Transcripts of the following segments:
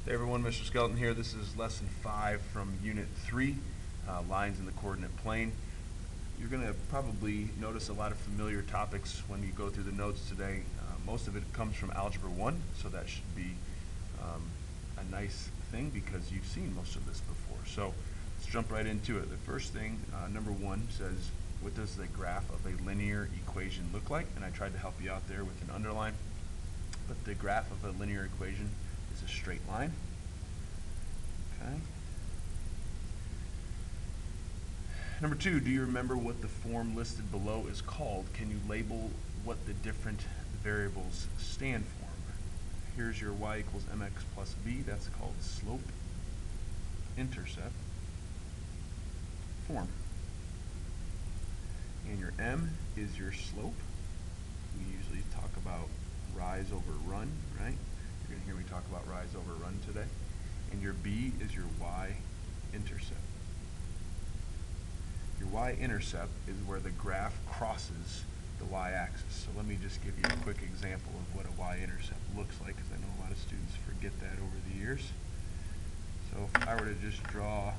Hey everyone, Mr. Skelton here. This is lesson 5 from Unit 3, lines in the coordinate plane. You're going to probably notice a lot of familiar topics when you go through the notes today. Most of it comes from Algebra 1, so that should be a nice thing because you've seen most of this before. So let's jump right into it. The first thing, number 1, says, what does the graph of a linear equation look like? And I tried to help you out there with an underline. But the graph of a linear equation is a straight line. Okay. Number 2, do you remember what the form listed below is called? Can you label what the different variables stand for? Here's your y equals mx plus b. That's called slope intercept form. And your m is your slope. We usually talk about rise over run, right? You're going to hear me talk about rise over run today. And your b is your y-intercept. Your y-intercept is where the graph crosses the y-axis. So let me just give you a quick example of what a y-intercept looks like, because I know a lot of students forget that over the years. So if I were to just draw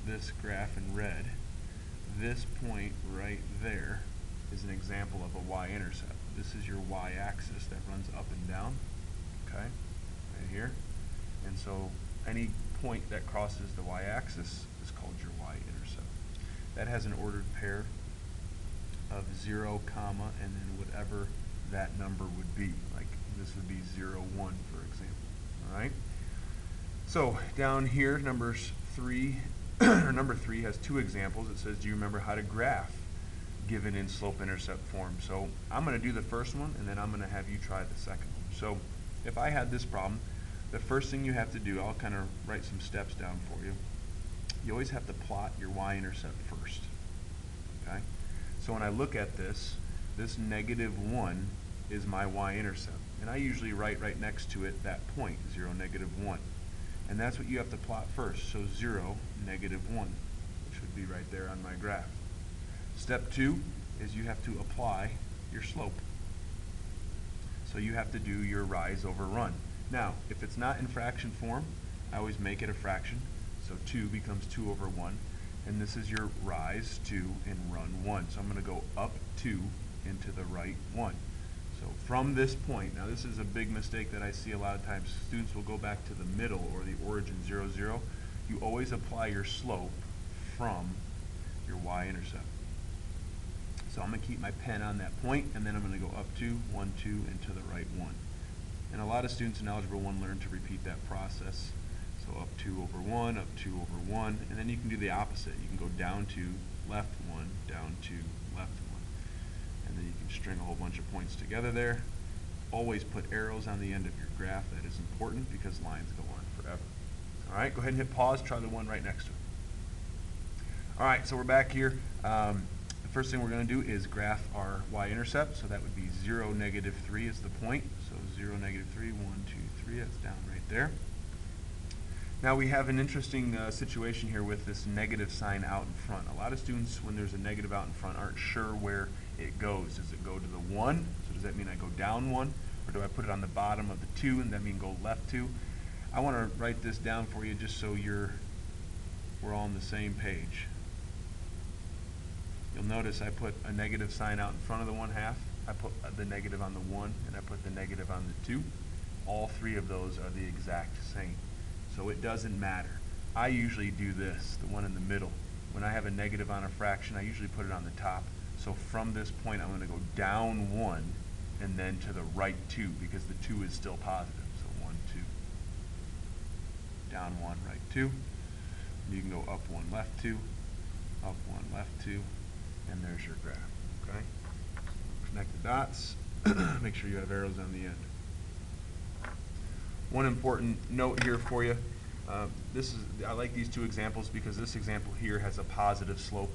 this graph in red, this point right there is an example of a y-intercept. This is your y-axis that runs up and down, okay, right here. And so any point that crosses the y-axis is called your y-intercept. That has an ordered pair of 0, comma, and then whatever that number would be. Like this would be 0, 1, for example. All right. So down here, number 3 has 2 examples. It says, do you remember how to graph given in slope-intercept form? So I'm going to do the first one, and then I'm going to have you try the second one. So if I had this problem, the first thing you have to do, I'll kind of write some steps down for you. You always have to plot your y-intercept first. Okay? So when I look at this, this -1 is my y-intercept. And I usually write right next to it that point, 0, -1. And that's what you have to plot first. So 0, -1, which would be right there on my graph. Step 2 is you have to apply your slope. So you have to do your rise over run. Now, if it's not in fraction form, I always make it a fraction. So 2 becomes 2 over 1. And this is your rise 2 and run 1. So I'm going to go up 2 into the right 1. So from this point, now this is a big mistake that I see a lot of times. Students will go back to the middle or the origin 0, 0. You always apply your slope from your y-intercept. So I'm going to keep my pen on that point, and then I'm going to go up 2, 1, 2, and to the right 1. And a lot of students in Algebra 1 learn to repeat that process. So up 2 over 1, up 2 over 1, and then you can do the opposite. You can go down 2, left 1, down 2, left 1. And then you can string a whole bunch of points together there. Always put arrows on the end of your graph. That is important because lines go on forever. All right, go ahead and hit pause. Try the one right next to it. All right, so we're back here. The first thing we're going to do is graph our y-intercept. So that would be 0, -3 is the point. So 0, -3, 1, 2, 3. That's down right there. Now we have an interesting situation here with this negative sign out in front. A lot of students, when there's a negative out in front, aren't sure where it goes. Does it go to the 1? So does that mean I go down 1? Or do I put it on the bottom of the 2 and that mean go left 2? I want to write this down for you just so we're all on the same page. You'll notice I put a negative sign out in front of the 1/2. I put the negative on the 1, and I put the negative on the 2. All 3 of those are the exact same. So it doesn't matter. I usually do this, the one in the middle. When I have a negative on a fraction, I usually put it on the top. So from this point, I'm going to go down 1 and then to the right 2 because the 2 is still positive. So 1, 2. Down 1, right 2. You can go up 1, left 2. Up 1, left 2. And there's your graph. Okay? Connect the dots. Make sure you have arrows on the end. One important note here for you. I like these 2 examples because this example here has a positive slope.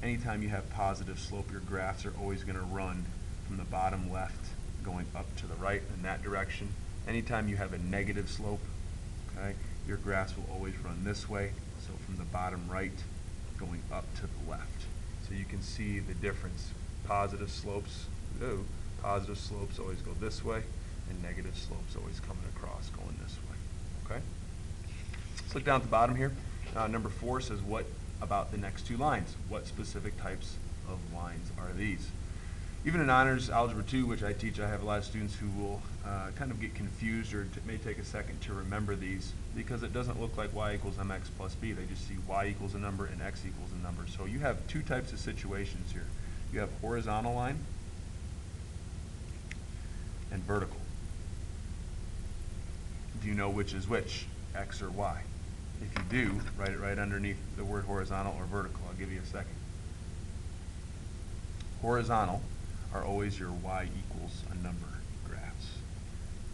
Anytime you have positive slope, your graphs are always going to run from the bottom left going up to the right in that direction. Anytime you have a negative slope, okay, your graphs will always run this way. So from the bottom right going up to the left. So you can see the difference. Positive slopes always go this way. and negative slopes always coming across going this way, okay? Let's look down at the bottom here. Number 4 says, what about the next two lines? What specific types of lines are these? Even in Honors Algebra 2, which I teach, I have a lot of students who will kind of get confused or may take a second to remember these because it doesn't look like y equals mx plus b. They just see y equals a number and x equals a number. So you have two types of situations here. You have horizontal line and vertical. Do you know which is which, x or y? If you do, write it right underneath the word horizontal or vertical. I'll give you a second. Horizontal are always your y equals a number graphs.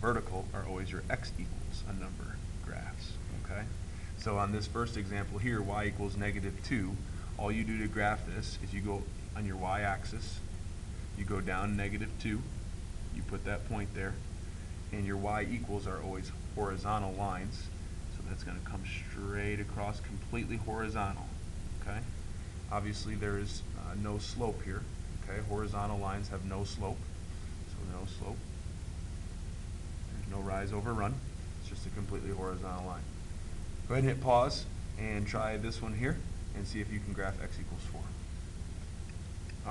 Vertical are always your x equals a number graphs, okay? So on this first example here, y equals -2, all you do to graph this is you go on your y-axis, you go down -2, you put that point there, and your y equals are always horizontal lines, so that's going to come straight across, completely horizontal, okay? Obviously there is no slope here. Okay, horizontal lines have no slope, so no slope. There's no rise over run. It's just a completely horizontal line. Go ahead and hit pause and try this one here and see if you can graph x equals 4.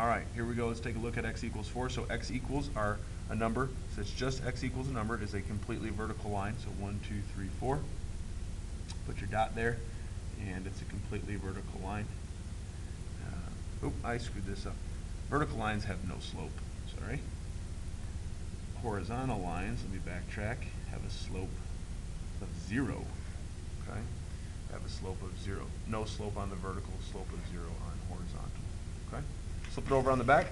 All right, here we go. Let's take a look at x equals 4. So x equals are a number. So it's just x equals a number. It is a completely vertical line. So 1, 2, 3, 4. Put your dot there, and it's a completely vertical line. I screwed this up. Vertical lines have no slope, sorry. Horizontal lines, let me backtrack, have a slope of 0, okay? Have a slope of 0. No slope on the vertical, slope of 0 on horizontal, okay? Flip it over on the back.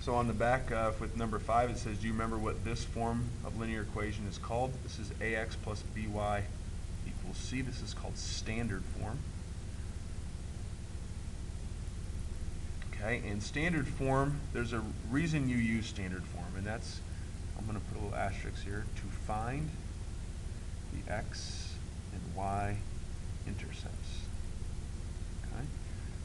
So on the back with number 5, it says, do you remember what this form of linear equation is called? This is ax plus by equals c. This is called standard form. Okay, in standard form, there's a reason you use standard form, and that's, I'm going to put a little asterisk here, to find the x and y intercepts. Okay,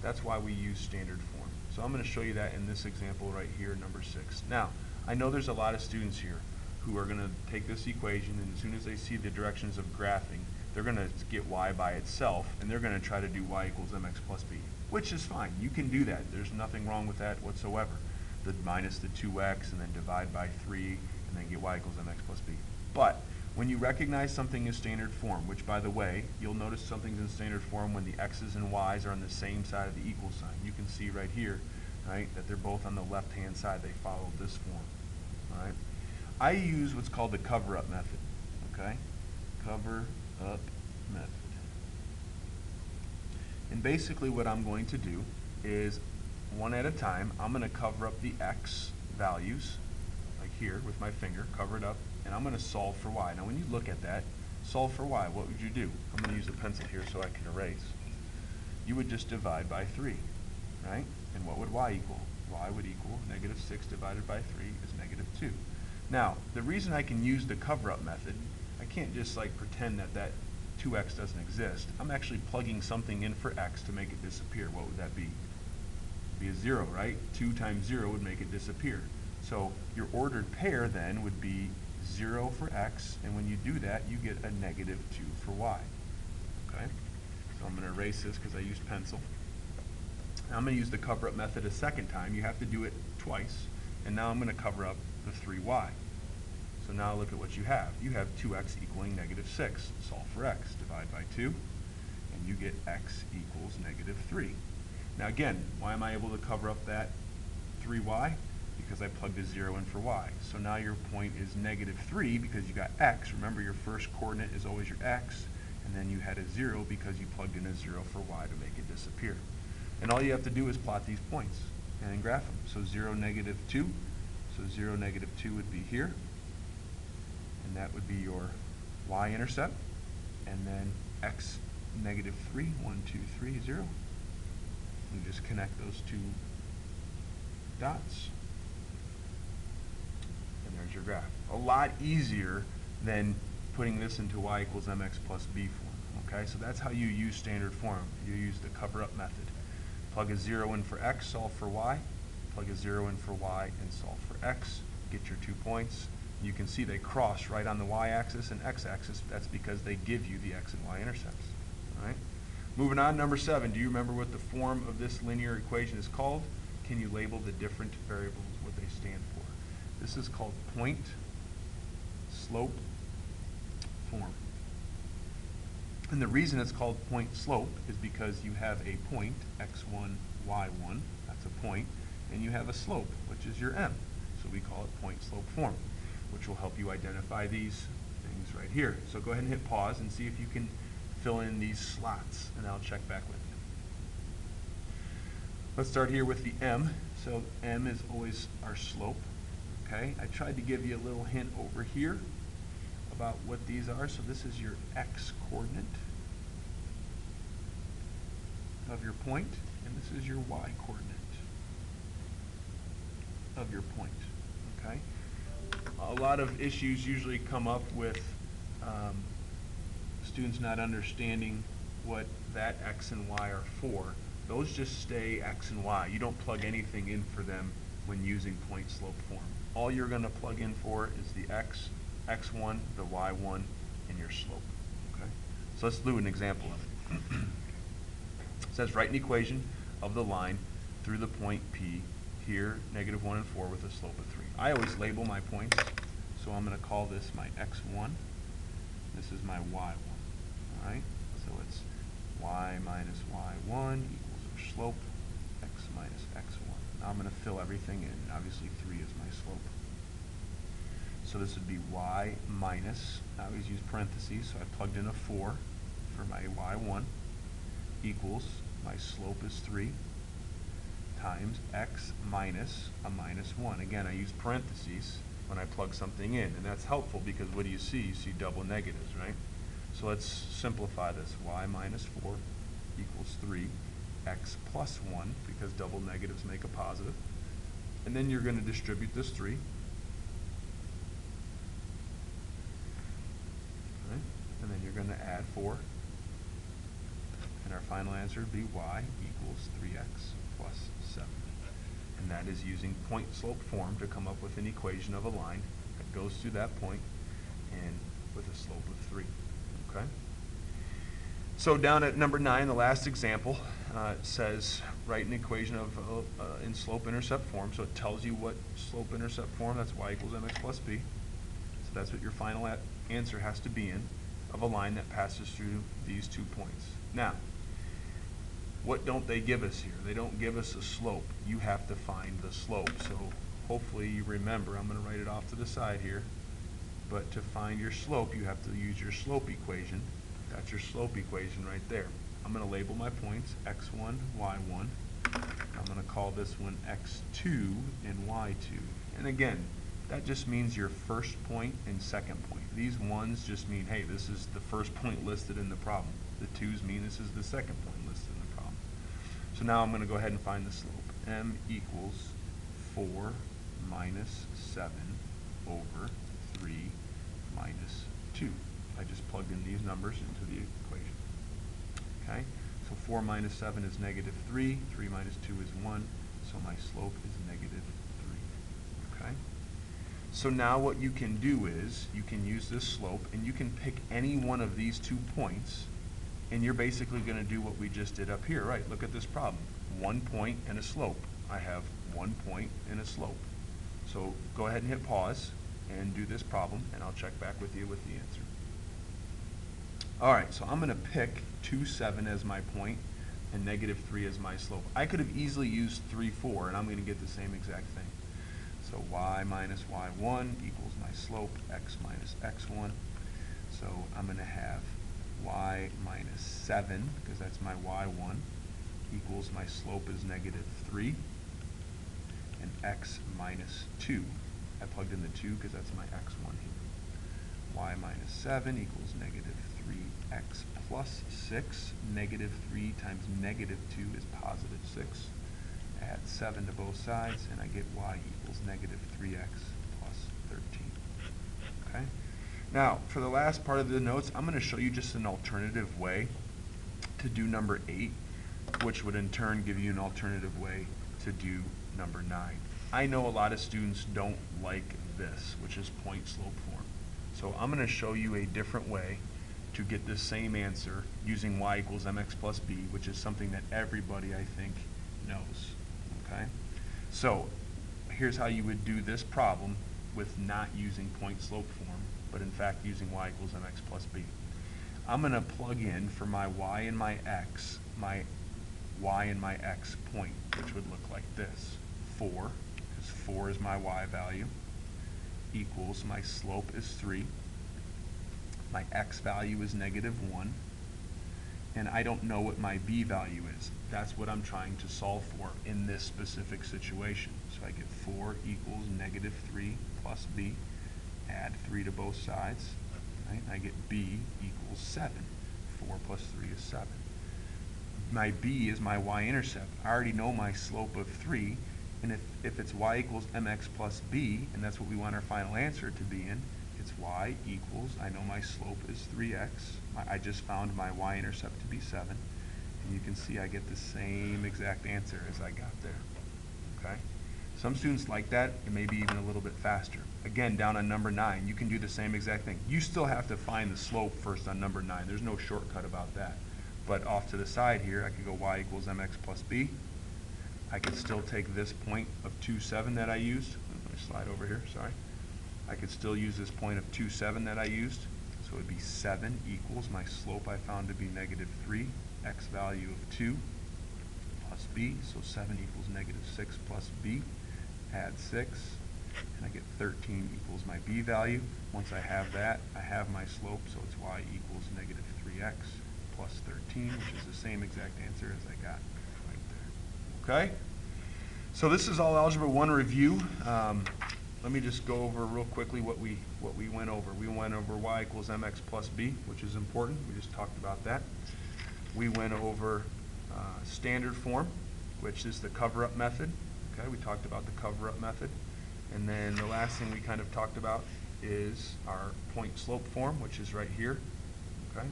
that's why we use standard form. So I'm going to show you that in this example right here, number 6. Now, I know there's a lot of students here who are going to take this equation, and as soon as they see the directions of graphing, they're going to get y by itself, and they're going to try to do y equals mx plus b. Which is fine. You can do that. There's nothing wrong with that whatsoever. The minus the 2x and then divide by 3 and then get y equals mx plus b. But when you recognize something as standard form, which by the way, you'll notice something's in standard form when the x's and y's are on the same side of the equal sign. You can see right here, right, that they're both on the left-hand side. They follow this form. All right. I use what's called the cover-up method. Okay, cover-up method. And basically what I'm going to do is, one at a time, I'm going to cover up the x values, like here with my finger, cover it up, and I'm going to solve for y. Now when you look at that, solve for y, what would you do? I'm going to use a pencil here so I can erase. You would just divide by 3, right? And what would y equal? Y would equal -6 divided by 3 is -2. Now, the reason I can use the cover-up method, I can't just like pretend that that 2x doesn't exist. I'm actually plugging something in for x to make it disappear. What would that be? It'd be a 0, right? 2 times 0 would make it disappear. So your ordered pair then would be 0 for x, and when you do that, you get a -2 for y. Okay? So I'm going to erase this because I used pencil. Now I'm going to use the cover-up method a second time. You have to do it twice, and now I'm going to cover up the 3y. So now look at what you have. You have 2x equaling -6. Solve for x. Divide by 2, and you get x equals -3. Now again, why am I able to cover up that 3y? Because I plugged a 0 in for y. So now your point is -3 because you got x. Remember, your first coordinate is always your x, and then you had a 0 because you plugged in a 0 for y to make it disappear. And all you have to do is plot these points and then graph them. So 0, -2. So 0, -2 would be here. And that would be your y-intercept, and then x -3, 1, 2, 3, 0. You just connect those two dots, and there's your graph. A lot easier than putting this into y equals mx plus b form. Okay, so that's how you use standard form. You use the cover-up method. Plug a 0 in for x, solve for y. Plug a 0 in for y, and solve for x. get your 2 points. You can see they cross right on the y-axis and x-axis. That's because they give you the x and y intercepts. All right? Moving on, number 7. Do you remember what the form of this linear equation is called? Can you label the different variables, what they stand for? This is called point slope form. And the reason it's called point slope is because you have a point, x1, y1, that's a point, and you have a slope, which is your m. So we call it point slope form, which will help you identify these things right here. So go ahead and hit pause and see if you can fill in these slots, and I'll check back with you. Let's start here with the m. So m is always our slope. Okay, I tried to give you a little hint over here about what these are. So this is your x coordinate of your point, and this is your y coordinate of your point. Okay, a lot of issues usually come up with students not understanding what that x and y are for. Those just stay x and y. You don't plug anything in for them when using point slope form. All you're going to plug in for is the x, x1, the y1, and your slope. Okay? So let's do an example of it. It says write an equation of the line through the point P, here, -1 and 4 with a slope of 3. I always label my points, so I'm going to call this my x1. This is my y1. All right? So it's y minus y1 equals our slope, x minus x1. Now I'm going to fill everything in. Obviously 3 is my slope. So this would be y minus, I always use parentheses, so I plugged in a 4 for my y1 equals, my slope is 3, times x minus a minus 1. Again, I use parentheses when I plug something in, and that's helpful because what do you see? You see double negatives, right? So let's simplify this. Y minus 4 equals 3, x plus 1, because double negatives make a positive. And then you're going to distribute this 3. Right? And then you're going to add 4. And our final answer would be y equals 3x plus 7. And that is using point slope form to come up with an equation of a line that goes through that point and with a slope of 3. Okay? So down at number 9, the last example, says write an equation of in slope-intercept form. So it tells you what slope-intercept form, that's y equals mx plus b. So that's what your final answer has to be in, of a line that passes through these 2 points. Now, what don't they give us here? They don't give us a slope. You have to find the slope. So hopefully you remember, I'm going to write it off to the side here, but to find your slope, you have to use your slope equation. That's your slope equation right there. I'm going to label my points, x1, y1. I'm going to call this one x2 and y2. And again, that just means your first point and second point. These ones just mean, hey, this is the first point listed in the problem. The twos mean this is the second point listed in the problem. So now I'm going to go ahead and find the slope. M equals 4 minus 7 over 3 minus 2. I just plugged in these numbers into the equation. Okay, so 4 minus 7 is -3, 3 minus 2 is 1, so my slope is -3. Okay, so now what you can do is you can use this slope and you can pick any one of these 2 points, and you're basically going to do what we just did up here, right? Look at this problem. 1 point and a slope. I have 1 point and a slope. So go ahead and hit pause and do this problem, and I'll check back with you with the answer. All right, so I'm going to pick 2, 7 as my point and -3 as my slope. I could have easily used 3, 4, and I'm going to get the same exact thing. So y minus y1 equals my slope, x minus x1. So I'm going to have y minus 7, because that's my y1, equals my slope is -3, and x minus 2. I plugged in the 2 because that's my x1 here. Y minus 7 equals -3x plus 6. -3 times -2 is +6. Add 7 to both sides, and I get y equals -3x plus 13. Okay? Now, for the last part of the notes, I'm going to show you just an alternative way to do number 8, which would in turn give you an alternative way to do number 9. I know a lot of students don't like this, which is point slope form. So I'm going to show you a different way to get this same answer using y equals mx plus b, which is something that everybody, I think, knows. Okay? So here's how you would do this problem with not using point slope form, but in fact using y equals mx plus b. I'm going to plug in for my y and my x point, which would look like this. 4, because 4 is my y value, equals my slope is 3, my x value is -1, and I don't know what my b value is. That's what I'm trying to solve for in this specific situation. So I get 4 equals -3 plus b, add 3 to both sides, right? I get b equals 7. 4 plus 3 is 7. My b is my y-intercept. I already know my slope of 3, and if it's y equals mx plus b, and that's what we want our final answer to be in, it's y equals, I know my slope is 3x. I just found my y-intercept to be 7. And you can see I get the same exact answer as I got there. Okay? Some students like that, and maybe even a little bit faster. Again, down on number 9, you can do the same exact thing. You still have to find the slope first on number 9. There's no shortcut about that. But off to the side here, I could go y equals mx plus b. I could still take this point of 2, 7 that I used. Let me slide over here, sorry. I could still use this point of 2, 7 that I used. So it would be 7 equals my slope I found to be -3, x value of 2 plus b. So 7 equals -6 plus b. Add 6, and I get 13 equals my b value. Once I have that, I have my slope, so it's y equals -3x plus 13, which is the same exact answer as I got right there. Okay? So this is all Algebra 1 review. Let me just go over real quickly what we went over. We went over y equals mx plus b, which is important. We just talked about that. We went over standard form, which is the cover-up method. Okay, we talked about the cover-up method. And then the last thing we kind of talked about is our point slope form, which is right here. Okay,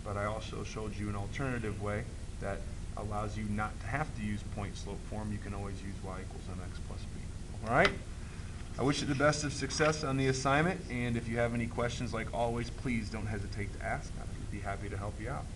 but I also showed you an alternative way that allows you not to have to use point slope form. You can always use y equals mx plus b. All right? I wish you the best of success on the assignment, and if you have any questions, like always, please don't hesitate to ask. I'd be happy to help you out.